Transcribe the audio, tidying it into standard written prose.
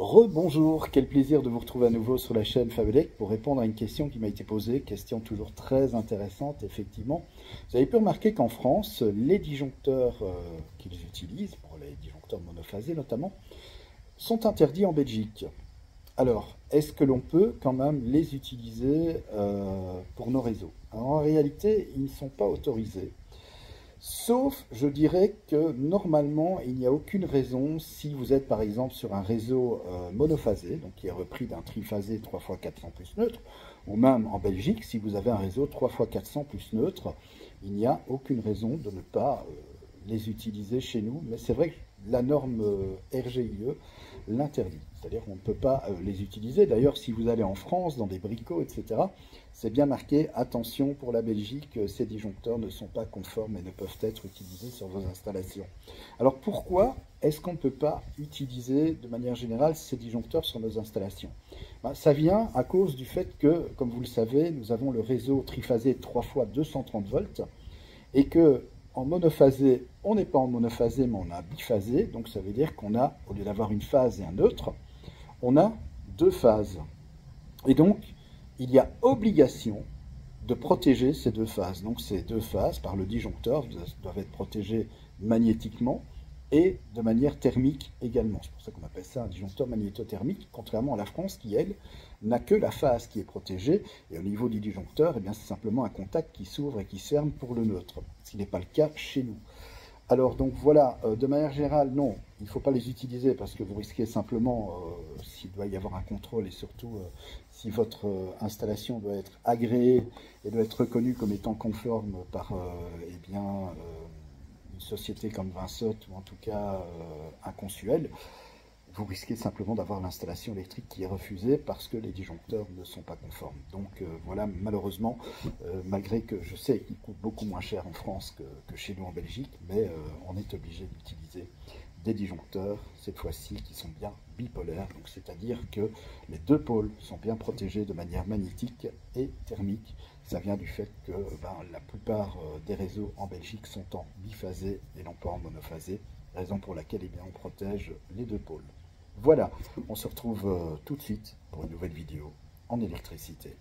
Rebonjour, quel plaisir de vous retrouver à nouveau sur la chaîne Fabelec pour répondre à une question qui m'a été posée, question toujours très intéressante effectivement. Vous avez pu remarquer qu'en France, les disjoncteurs qu'ils utilisent, pour les disjoncteurs monophasés notamment, sont interdits en Belgique. Alors, est-ce que l'on peut quand même les utiliser pour nos réseaux? Alors, en réalité, ils ne sont pas autorisés. Sauf, je dirais que normalement, il n'y a aucune raison, si vous êtes par exemple sur un réseau monophasé, donc qui est repris d'un triphasé 3x400 plus neutre, ou même en Belgique, si vous avez un réseau 3x400 plus neutre, il n'y a aucune raison de ne pas les utiliser chez nous. Mais c'est vrai que la norme RGIE l'interdit. C'est-à-dire qu'on ne peut pas les utiliser. D'ailleurs, si vous allez en France, dans des bricots, etc., c'est bien marqué, attention pour la Belgique, ces disjoncteurs ne sont pas conformes et ne peuvent être utilisés sur vos installations. Alors pourquoi est-ce qu'on ne peut pas utiliser de manière générale ces disjoncteurs sur nos installations? Ça vient à cause du fait que, comme vous le savez, nous avons le réseau triphasé 3 fois 230 volts et que en monophasé, on n'est pas en monophasé, mais on a biphasé. Donc ça veut dire qu'on a, au lieu d'avoir une phase et un neutre, on a deux phases. Et donc, il y a obligation de protéger ces deux phases. Donc ces deux phases, par le disjoncteur, doivent être protégées magnétiquement et de manière thermique également. C'est pour ça qu'on appelle ça un disjoncteur magnétothermique, contrairement à la France qui, elle, n'a que la phase qui est protégée. Et au niveau du disjoncteur, eh bien, c'est simplement un contact qui s'ouvre et qui se ferme pour le neutre, ce qui n'est pas le cas chez nous. Alors donc voilà, de manière générale, non, il ne faut pas les utiliser parce que vous risquez simplement, s'il doit y avoir un contrôle et surtout si votre installation doit être agréée et doit être reconnue comme étant conforme par eh bien, une société comme Vinsot ou en tout cas un Consuel, vous risquez simplement d'avoir l'installation électrique qui est refusée parce que les disjoncteurs ne sont pas conformes. Donc voilà, malheureusement, malgré que je sais qu'ils coûtent beaucoup moins cher en France que chez nous en Belgique, mais on est obligé d'utiliser des disjoncteurs, cette fois-ci, qui sont bien bipolaires, donc c'est-à-dire que les deux pôles sont bien protégés de manière magnétique et thermique. Ça vient du fait que la plupart des réseaux en Belgique sont en biphasé et non pas en monophasé, raison pour laquelle eh bien, on protège les deux pôles. Voilà, on se retrouve tout de suite pour une nouvelle vidéo en électricité.